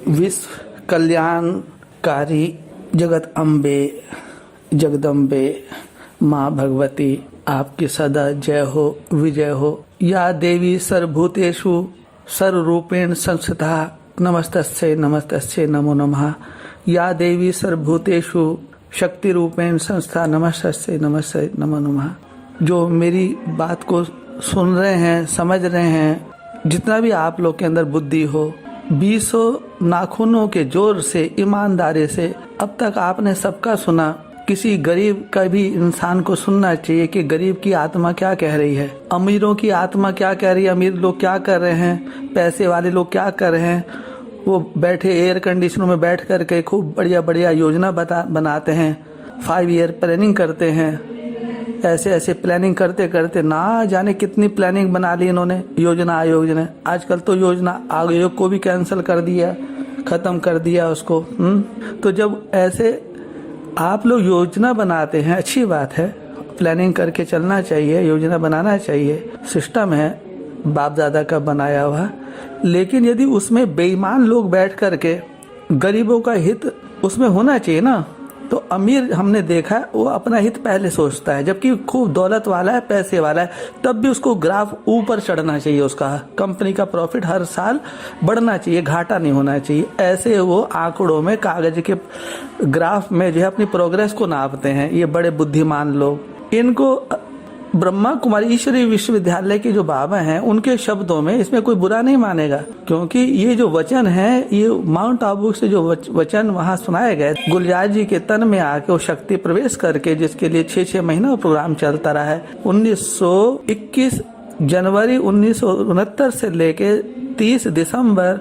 विश्व कल्याणकारी जगत अम्बे जगदम्बे माँ भगवती आपकी सदा जय हो विजय हो। या देवी सर्वभूतेषु सर्वरूपेण संस्थिता नमस्तस्यै नमस्तस्यै नमो नमः। या देवी सर्वभूतेषु शक्ति रूपेण संस्था नमस्तस्यै नमस्ते नमो नमः। जो मेरी बात को सुन रहे हैं, समझ रहे हैं, जितना भी आप लोग के अंदर बुद्धि हो, 20 नाखूनों के जोर से ईमानदारी से अब तक आपने सबका सुना। किसी गरीब का भी इंसान को सुनना चाहिए कि गरीब की आत्मा क्या कह रही है, अमीरों की आत्मा क्या कह रही है, अमीर लोग क्या कर रहे हैं, पैसे वाले लोग क्या कर रहे हैं। वो बैठे एयर कंडीशनों में बैठ करके खूब बढ़िया बढ़िया योजना बनाते हैं, 5 ईयर प्लानिंग करते हैं। ऐसे प्लानिंग करते करते ना जाने कितनी प्लानिंग बना ली इन्होंने, योजना आयोग ने। आजकल तो योजना आयोग को भी कैंसिल कर दिया, खत्म कर दिया उसको। तो जब ऐसे आप लोग योजना बनाते हैं, अच्छी बात है, प्लानिंग करके चलना चाहिए, योजना बनाना चाहिए, सिस्टम है बाप दादा का बनाया हुआ। लेकिन यदि उसमें बेईमान लोग बैठ करके गरीबों का हित उसमें होना चाहिए ना, तो अमीर हमने देखा है वो अपना हित पहले सोचता है, जबकि खूब दौलत वाला है, पैसे वाला है, तब भी उसको ग्राफ ऊपर चढ़ना चाहिए, उसका कंपनी का प्रॉफिट हर साल बढ़ना चाहिए, घाटा नहीं होना चाहिए। ऐसे वो आंकड़ों में, कागज के ग्राफ में जो है अपनी प्रोग्रेस को नापते हैं ये बड़े बुद्धिमान लोग। इनको ब्रह्मा कुमारी ईश्वरीय विश्वविद्यालय के जो बाबा हैं उनके शब्दों में इसमें कोई बुरा नहीं मानेगा, क्योंकि ये जो वचन है, ये माउंट आबू से जो वचन वहाँ सुनाए गए, गुलजार जी के तन में आके वो शक्ति प्रवेश करके, जिसके लिए 6 महीना प्रोग्राम चलता रहा है। 1921 जनवरी 1969 से लेके 30 दिसंबर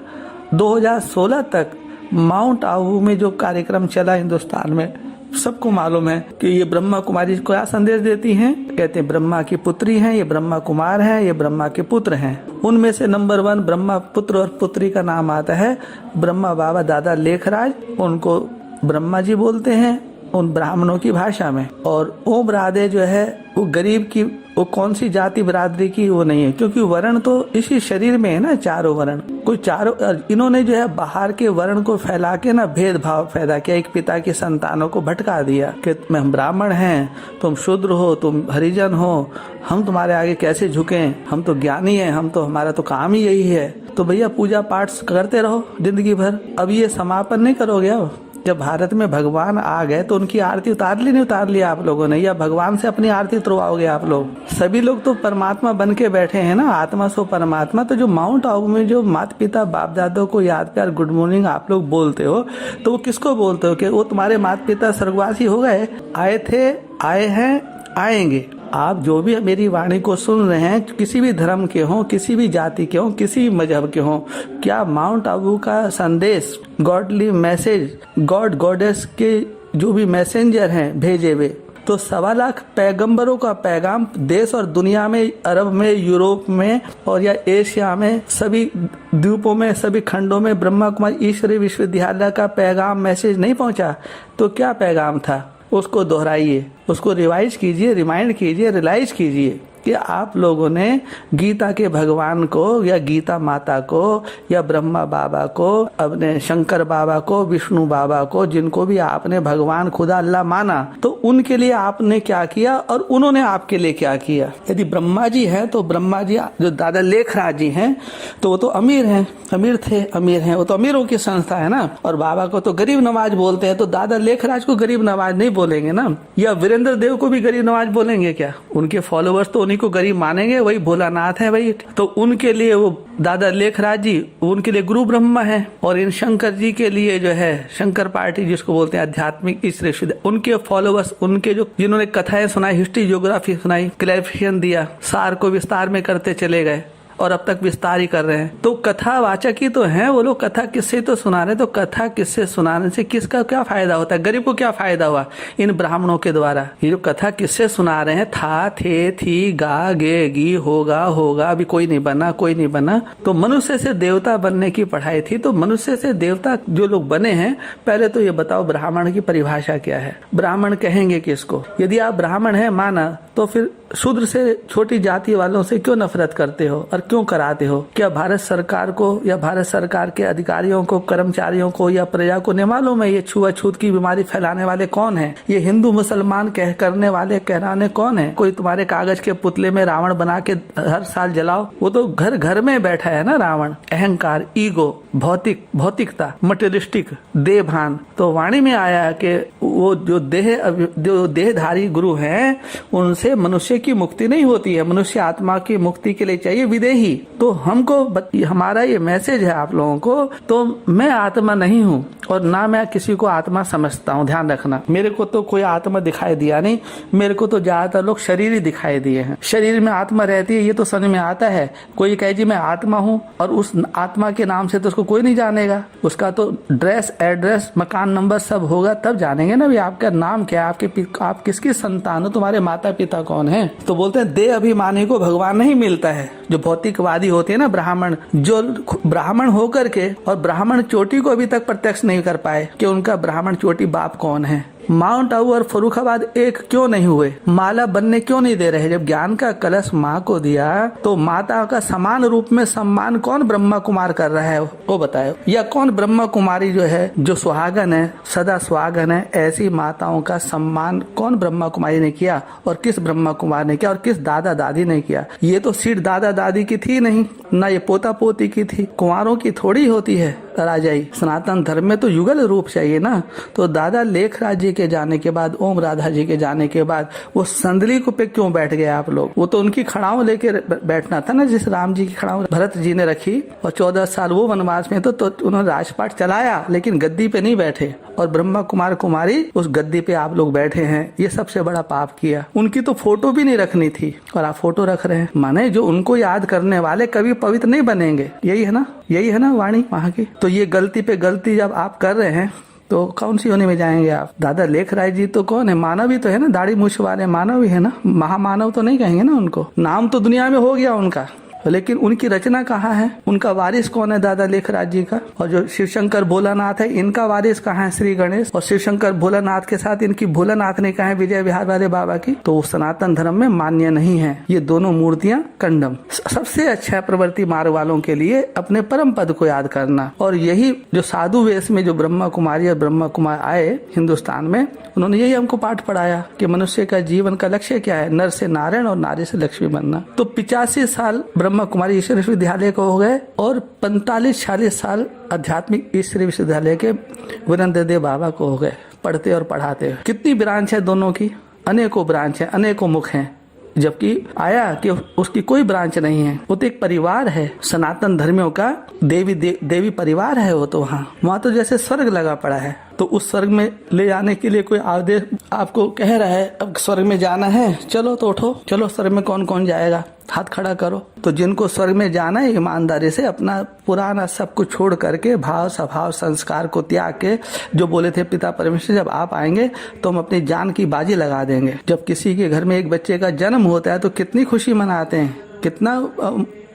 2016 तक माउंट आबू में जो कार्यक्रम चला हिंदुस्तान में, सबको मालूम है कि ये ब्रह्मा कुमारी को क्या संदेश देती हैं। कहते हैं ब्रह्मा की पुत्री हैं, ये ब्रह्मा कुमार हैं, ये ब्रह्मा के पुत्र हैं। उनमें से नंबर 1 ब्रह्मा पुत्र और पुत्री का नाम आता है ब्रह्मा बाबा दादा लेखराज, उनको ब्रह्मा जी बोलते हैं उन ब्राह्मणों की भाषा में। और ओम राधे जो है वो गरीब की, वो कौन सी जाति बिरादरी की वो नहीं है, क्योंकि वर्ण तो इसी शरीर में है ना, चारों वर्ण, कोई चारों। इन्होंने जो है बाहर के वर्ण को फैला के ना भेदभाव पैदा किया, एक पिता की संतानों को भटका दिया कि हम ब्राह्मण हैं, तुम शूद्र हो, तुम हरिजन हो, हम तुम्हारे आगे कैसे झुकें, हम तो ज्ञानी हैं, हम तो, हमारा तो काम ही यही है। तो भैया पूजा पाठ करते रहो जिंदगी भर, अब ये समापन नहीं करोगे। अब जब भारत में भगवान आ गए तो उनकी आरती उतार ली आप लोगों ने, या भगवान से अपनी आरती उतरवाओगे आप लोग? सभी लोग तो परमात्मा बन के बैठे हैं ना, आत्मा सो परमात्मा। तो जो माउंट आबू में जो माता पिता बाप दादों को याद प्यार गुड मॉर्निंग आप लोग बोलते हो, तो वो किसको बोलते हो? कि वो तुम्हारे माता पिता स्वर्गवासी हो गए, आए थे, आए हैं, आएंगे। आप जो भी मेरी वाणी को सुन रहे हैं, किसी भी धर्म के हों, किसी भी जाति के हों, किसी भी मजहब के हों, क्या माउंट आबू का संदेश, गॉडली मैसेज, गॉड गॉडेस के जो भी मैसेंजर हैं भेजे हुए, तो 1.25 लाख पैगंबरों का पैगाम देश और दुनिया में, अरब में, यूरोप में और या एशिया में, सभी द्वीपों में, सभी खंडों में ब्रह्मा कुमारी ईश्वरीय विश्वविद्यालय का पैगाम, मैसेज नहीं पहुंचा? तो क्या पैगाम था? उसको दोहराइए, उसको रिवाइज कीजिए, रिमाइंड कीजिए, रियलाइज कीजिए कि आप लोगों ने गीता के भगवान को, या गीता माता को, या ब्रह्मा बाबा को, अपने शंकर बाबा को, विष्णु बाबा को, जिनको भी आपने भगवान खुदा अल्लाह माना, तो उनके लिए आपने क्या किया और उन्होंने आपके लिए क्या किया। यदि ब्रह्मा जी हैं तो ब्रह्मा जी जो दादा लेखराज जी हैं तो वो तो अमीर हैं, अमीर थे, अमीर हैं, वो तो अमीरों की संस्था है ना। और बाबा को तो गरीब नवाज बोलते हैं, तो दादा लेखराज को गरीब नवाज नहीं बोलेंगे ना। या वीरेंद्र देव को भी गरीब नवाज बोलेंगे क्या? उनके फॉलोअर्स तो को गरीब मानेंगे, वही भोलानाथ है भाई। तो उनके लिए वो दादा लेखराज जी, उनके लिए गुरु ब्रह्मा है। और इन शंकर जी के लिए जो है शंकर पार्टी जिसको बोलते हैं आध्यात्मिक ईश्वर, उनके फॉलोअर्स, उनके जो जिन्होंने कथाएं सुनाई, हिस्ट्री ज्योग्राफी सुनाई, क्लैरिफिकेशन दिया, सार को विस्तार में करते चले गए और अब तक विस्तार ही कर रहे हैं। तो कथावाचक ही तो हैं वो लोग, कथा किससे तो सुना रहे। तो कथा किससे सुनाने से किसका क्या फायदा होता है? गरीब को क्या फायदा हुआ इन ब्राह्मणों के द्वारा? ये जो कथा किससे सुना रहे हैं, था, थे, थी, गा, गे, गी, होगा, होगा, अभी कोई नहीं बना, कोई नहीं बना। तो मनुष्य से देवता बनने की पढ़ाई थी। तो मनुष्य से देवता जो लोग बने हैं, पहले तो ये बताओ ब्राह्मण की परिभाषा क्या है? ब्राह्मण कहेंगे किसको? यदि आप ब्राह्मण है माना, तो फिर शूद्र से, छोटी जाति वालों से क्यों नफरत करते हो और क्यों कराते हो? क्या भारत सरकार को या भारत सरकार के अधिकारियों को, कर्मचारियों को या प्रजा को नहीं मालूम है ये छुआछूत की बीमारी फैलाने वाले कौन है? ये हिंदू मुसलमान करने वाले कहराने कौन है? कोई तुम्हारे कागज के पुतले में रावण बना के हर साल जलाओ, वो तो घर घर में बैठा है ना रावण। अहंकार, ईगो, भौतिकता, मटेरियलिस्टिक, देहभान। तो वाणी में आया कि वो जो देहधारी गुरु हैं उनसे मनुष्य की मुक्ति नहीं होती है, मनुष्य आत्मा की मुक्ति के लिए चाहिए विदेही। तो हमको हमारा ये मैसेज है आप लोगों को, तो मैं आत्मा नहीं हूँ और ना मैं किसी को आत्मा समझता हूँ, ध्यान रखना। मेरे को तो कोई आत्मा दिखाई दिया नहीं, मेरे को तो ज्यादातर लोग शरीर ही दिखाई दिए हैं। शरीर में आत्मा रहती है ये तो समझ में आता है। कोई कहे जी मैं आत्मा हूँ और उस आत्मा के नाम से तो उसको कोई नहीं जानेगा, उसका तो ड्रेस, एड्रेस, मकान नंबर सब होगा तब जानेंगे ना भी आपका नाम क्या है, आप किसकी संतान हो, तुम्हारे माता पिता कौन है। तो बोलते हैं देह अभिमानी को भगवान नहीं मिलता है। जो भौतिकवादी होते हैं ना ब्राह्मण, जो ब्राह्मण होकर के और ब्राह्मण चोटी को अभी तक प्रत्यक्ष नहीं कर पाए कि उनका ब्राह्मण चोटी बाप कौन है। माउंट आबू और फर्रुखाबाद एक क्यों नहीं हुए? माला बनने क्यों नहीं दे रहे? जब ज्ञान का कलश माँ को दिया तो माता का समान रूप में सम्मान कौन ब्रह्मा कुमार कर रहा है वो बताओ? या कौन ब्रह्मा कुमारी जो है, जो सुहागन है, सदा सुहागन है, ऐसी माताओं का सम्मान कौन ब्रह्मा कुमारी ने किया और किस ब्रह्मा कुमार ने किया और किस दादा दादी ने किया? ये तो सीट दादा दादी की थी नहीं, ना ये पोता पोती की थी, कुंवारों की थोड़ी होती है राजाई। सनातन धर्म में तो युगल रूप चाहिए ना। तो दादा लेखराज जी के जाने के बाद, ओम राधा जी के जाने के बाद वो संदली को पे क्यों बैठ गए आप लोग? वो तो उनकी खड़ाओं लेके बैठना था ना, जिस राम जी की खड़ाओं भरत जी ने रखी और 14 साल वो वनवास में तो उन्होंने राजपाट चलाया लेकिन गद्दी पे नहीं बैठे, और ब्रह्मा कुमार कुमारी उस गद्दी पे आप लोग बैठे हैं। ये सबसे बड़ा पाप किया। उनकी तो फोटो भी नहीं रखनी थी और आप फोटो रख रहे हैं। माने जो उनको याद करने वाले कभी पवित्र नहीं बनेंगे। यही है ना वाणी वहाँ की। तो ये गलती पे गलती जब आप कर रहे हैं तो कौन सी होने में जाएंगे आप? दादा लेखराज जी तो कौन है? मानव ही तो है ना, दाढ़ी मूछ वाले मानव ही है ना, महामानव तो नहीं कहेंगे ना उनको। नाम तो दुनिया में हो गया उनका, लेकिन उनकी रचना कहाँ है? उनका वारिस कौन है? दादा लेखराज जी का। और जो शिवशंकर भोलानाथ है, इनका वारिस कहाँ है? श्री गणेश। और शिवशंकर भोलानाथ के साथ इनकी भोलानाथ ने कहा है विजय विहार वाले बाबा की। तो सनातन धर्म में मान्य नहीं है ये दोनों मूर्तियां कंडम। सबसे अच्छा प्रवृत्ति मार्ग वालों के लिए अपने परम पद को याद करना। और यही जो साधु वेश में जो ब्रह्मा कुमारी और ब्रह्मा कुमार आए हिंदुस्तान में, उन्होंने यही हमको पाठ पढ़ाया कि मनुष्य का जीवन का लक्ष्य क्या है? नर से नारायण और नारी से लक्ष्मी बनना। तो 85 साल ब्रह्मा कुमारी ईश्वरीय विश्वविद्यालय को हो गए और 45-46 साल आध्यात्मिक ईश्वरीय विश्वविद्यालय के वीरेंद्र देव बाबा को हो गए, पढ़ते और पढ़ाते। कितनी ब्रांच है दोनों की? अनेकों ब्रांच है, अनेकों मुख हैं। जबकि आया कि उसकी कोई ब्रांच नहीं है। वो तो एक परिवार है सनातन धर्मियों का, देवी परिवार है वो तो। वहाँ तो जैसे स्वर्ग लगा पड़ा है। तो उस स्वर्ग में ले जाने के लिए कोई आदेश आपको कह रहा है अब स्वर्ग में जाना है, चलो तो उठो, चलो स्वर्ग में कौन कौन जाएगा, हाथ खड़ा करो। तो जिनको स्वर्ग में जाना है ईमानदारी से अपना पुराना सब कुछ छोड़ करके, भाव स्वभाव संस्कार को त्याग के, जो बोले थे पिता परमेश्वर जब आप आएंगे तो हम अपनी जान की बाजी लगा देंगे। जब किसी के घर में एक बच्चे का जन्म होता है तो कितनी खुशी मनाते हैं, कितना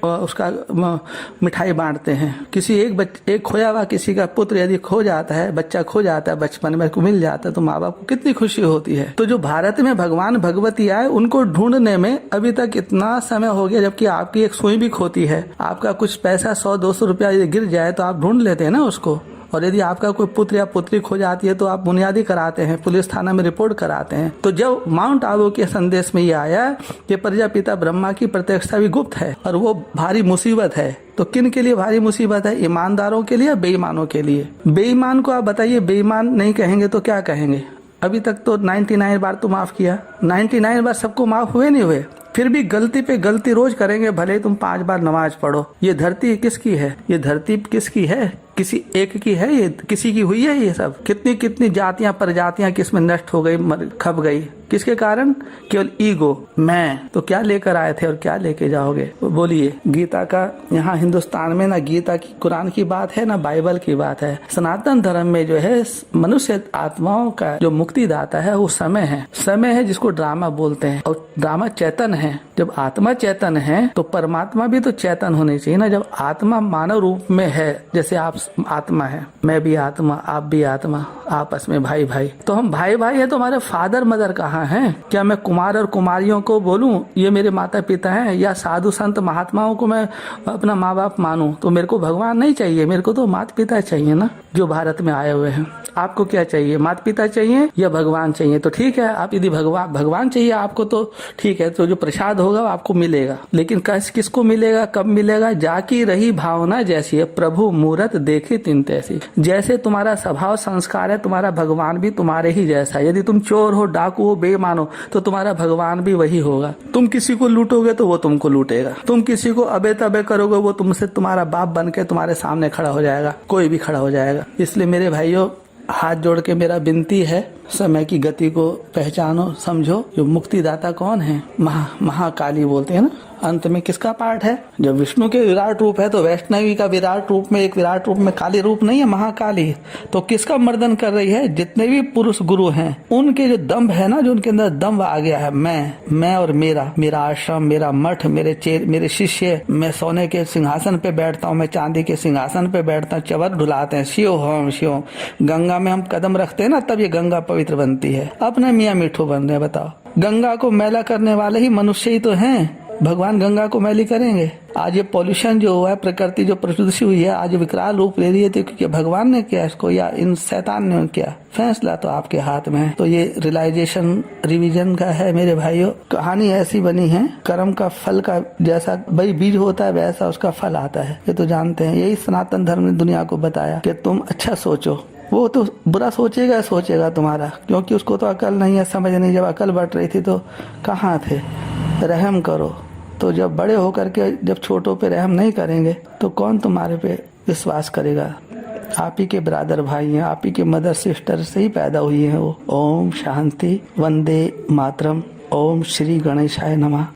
उसका मिठाई बांटते हैं। किसी एक खोया हुआ किसी का पुत्र यदि खो जाता है, बच्चा खो जाता है बचपन में, को मिल जाता है तो माँ बाप को कितनी खुशी होती है। तो जो भारत में भगवान भगवती आए उनको ढूंढने में अभी तक इतना समय हो गया, जबकि आपकी एक सुई भी खोती है। आपका कुछ पैसा 100-200 रुपया यदि गिर जाए तो आप ढूंढ लेते हैं ना उसको। और यदि आपका कोई पुत्र या पुत्री खो जाती है तो आप बुनियादी कराते हैं, पुलिस थाना में रिपोर्ट कराते हैं। तो जब माउंट आबू के संदेश में ये आया कि प्रजापिता ब्रह्मा की प्रत्यक्षता भी गुप्त है और वो भारी मुसीबत है, तो किन के लिए भारी मुसीबत है? ईमानदारों के लिए या बेईमानों के लिए? बेईमान को आप बताइए, बेईमान नहीं कहेंगे तो क्या कहेंगे? अभी तक तो 99 बार तो माफ किया, 99 बार सबको माफ हुए नहीं हुए? फिर भी गलती पे गलती रोज करेंगे, भले तुम 5 बार नमाज पढ़ो। ये धरती किसकी है? ये धरती किसकी है? किसी एक की है? ये किसी की हुई है? ये सब कितनी कितनी जातियां प्रजातियां किसमें नष्ट हो गई, खप गई। किसके कारण? केवल ईगो, मैं। तो क्या लेकर आए थे और क्या लेके जाओगे? बोलिए। गीता का यहाँ हिंदुस्तान में ना गीता की, कुरान की बात है ना बाइबल की बात है। सनातन धर्म में जो है मनुष्य आत्माओं का जो मुक्तिदाता है वो समय है। समय है जिसको ड्रामा बोलते हैं, और ड्रामा चेतन है। जब आत्मा चेतन है तो परमात्मा भी तो चेतन होनी चाहिए ना। जब आत्मा मानव रूप में है, जैसे आप आत्मा है, मैं भी आत्मा, आप भी आत्मा, आपस में भाई भाई। तो हम भाई भाई है तो हमारे फादर मदर कहाँ हैं? क्या मैं कुमार और कुमारियों को बोलूं ये मेरे माता पिता हैं, या साधु संत महात्माओं को मैं अपना माँ बाप मानूं? तो मेरे को भगवान नहीं चाहिए, मेरे को तो माता पिता चाहिए ना, जो भारत में आए हुए हैं। आपको क्या चाहिए? माता पिता चाहिए या भगवान चाहिए? तो ठीक है, आप यदि भगवान चाहिए आपको तो ठीक है, तो जो प्रसाद होगा वो आपको मिलेगा। लेकिन किसको मिलेगा, कब मिलेगा? जाकी रही भावना जैसी है, प्रभु मूरत देखी तिन तैसी। जैसे तुम्हारा स्वभाव संस्कार है, तुम्हारा भगवान भी तुम्हारे ही जैसा है। यदि तुम चोर हो, डाकू हो, बेईमान हो, तो तुम्हारा भगवान भी वही होगा। तुम किसी को लूटोगे तो वो तुमको लूटेगा। तुम किसी को अबे तबे करोगे, वो तुमसे तुम्हारा बाप बन के तुम्हारे सामने खड़ा हो जाएगा, कोई भी खड़ा हो जाएगा। इसलिए मेरे भाइयों, हाथ जोड़ के मेरा विनती है, समय की गति को पहचानो, समझो। जो मुक्तिदाता कौन है? महाकाली बोलते हैं ना। अंत में किसका पाठ है? जब विष्णु के विराट रूप है तो वैष्णवी का विराट रूप में, एक विराट रूप में काली रूप नहीं है, महाकाली। तो किसका मर्दन कर रही है? जितने भी पुरुष गुरु हैं उनके जो दम्भ है ना, जो उनके अंदर दम्भ आ गया है, मैं और मेरा आश्रम, मेरा मठ, मेरे शिष्य, मैं सोने के सिंहासन पे बैठता हूँ, मैं चांदी के सिंहासन पे बैठता हूँ, चवर ढुलाते हैं, शिव होम शिव होम। गंगा में हम कदम रखते हैं ना, तब ये गंगा पवित्र बनती है। अपने मियाँ मिठू बन रहे, बताओ। गंगा को मैला करने वाले ही मनुष्य ही तो हैं। भगवान गंगा को मैली करेंगे? आज ये पॉल्यूशन जो हुआ है, प्रकृति जो प्रदूषित हुई है, आज विकराल रूप ले रही है, तो क्योंकि भगवान ने किया इसको या इन शैतान ने किया? फैसला तो आपके हाथ में है। तो ये रियलाइजेशन रिवीजन का है मेरे भाइयों। कहानी ऐसी बनी है, कर्म का फल का जैसा भाई बीज होता है वैसा उसका फल आता है, ये तो जानते हैं। यही सनातन धर्म ने दुनिया को बताया कि तुम अच्छा सोचो, वो तो बुरा सोचेगा तुम्हारा, क्योंकि उसको तो अकल नहीं है, समझ नहीं। जब अकल बढ़ रही थी तो कहाँ थे? रहम करो। तो जब बड़े होकर के जब छोटों पे रहम नहीं करेंगे तो कौन तुम्हारे पे विश्वास करेगा? आप ही के ब्रदर भाई हैं, आप ही के मदर सिस्टर से ही पैदा हुई हैं वो। ओम शांति, वंदे मातरम, ओम श्री गणेशाय नमः।